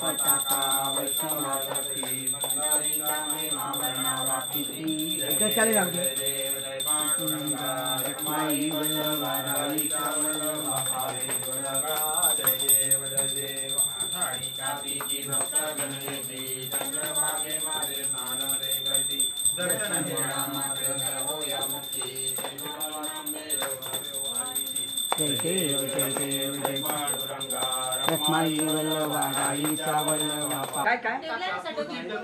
पताका वैष्णवाची इधर चले जाओ माई वल्लभा रानी का वल्लभा हरे वल्लभा जय देव आषाढ़ी कार्तिकी भक्त गणेशी चंद्रमा के मारे स्नान रे गति दर्शन मेरा मात्र हो या मुक्ति जय देव जय पांडुरंगा रखमाई वल्लभा रानी का वल्लभा काय काय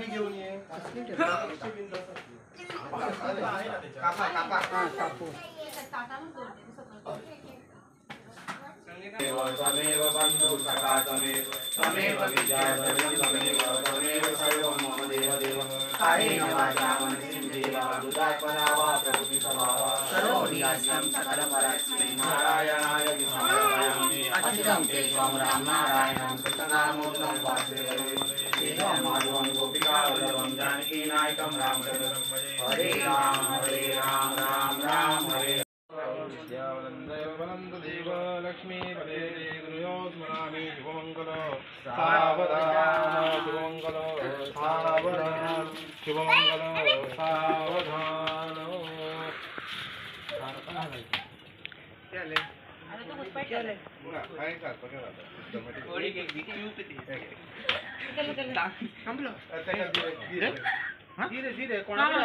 घेऊन ये कापा कापा कापू त्वमेव बन्धु सखा त्वमेव विद्या त्वमेव सर्वं मम देव कायेन वाचा मनसेन्द्रिया बुद्ध्यात्मना वा प्रकृति स्वभावा करोमि यस्तं सकलपरस्मै नारायणाय समर्पयामि अच्युतं केशवं राम नारायणं कृष्णनामोऽहं वासुदेवं देवं माधवं गोपिकावल्लभं जानकीनायकं रामचन्द्रं हरे राम राम राम हरे देव लक्ष्मी पदे गुरुयो स्मरामि शुभमंगल सावधान शुभमंगल सावधान शुभमंगल सावधान चले अरे तो कुछ चले काय का पकड़ा थोड़ी एक वीडियो पे हम लोग धीरे धीरे कोणाला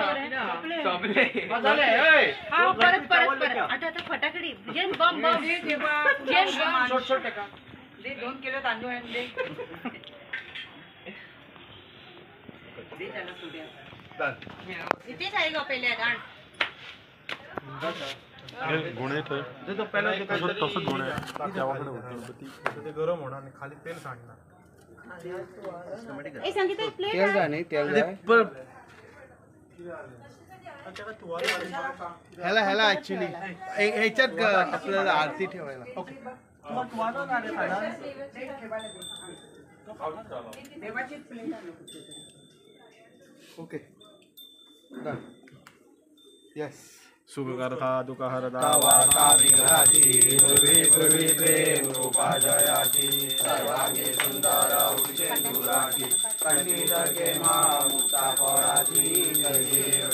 सपले बजाले ए हां परत आता फटाकडी जेन बम बम जेन बम छोट छोट का दे 2 किलो तांदूळ आणि दे त्याला पुढे इथे आहे का पहिले गाण गुणे थे तो पहिला तसं गुणे गावाकडे होते ते गरम होणार आणि खाली तेल सांडणार ए संगीता प्लेट तेल जा नाही तेल जा ह्याला ऍक्च्युली ह्याच्यात आपल्याला आरती ठेवायला ओके ओके यस सुखकर्ता दुःखहर्ता वार्ता विघ्नाची पूर्वी प्रेम रूपा जयाची सर्वांगी सुंदर उच्चेंदुराची पंडित के मां मुक्ता पराची जय देव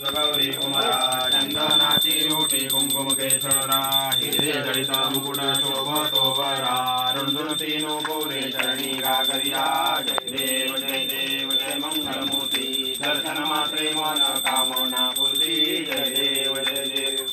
गौरी कुमारा चंदनाची रोटी कुंकुम केशरा हिरे जडित मुकुट शोभतो वरा रुणधुनती नूपुरे चरणी गागरिया जय देव जय मंगलमूर्ती दर्शन मात्रे मन कामना पूर्ती जय देव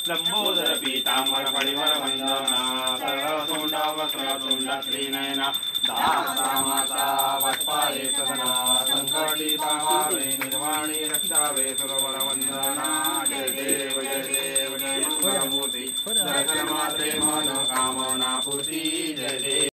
लंबोदर पीतांबर परिवर वंदना सर्वतोंड वक्रतुंड श्रीनयना दासा माता वत्पाले सदना संकटी पावे निर्वाणी रक्षावे सुरवर वंदना जय देव जय मंगलमूर्ती दर्शन मात्रे मन कामना पूर्ती जय देव।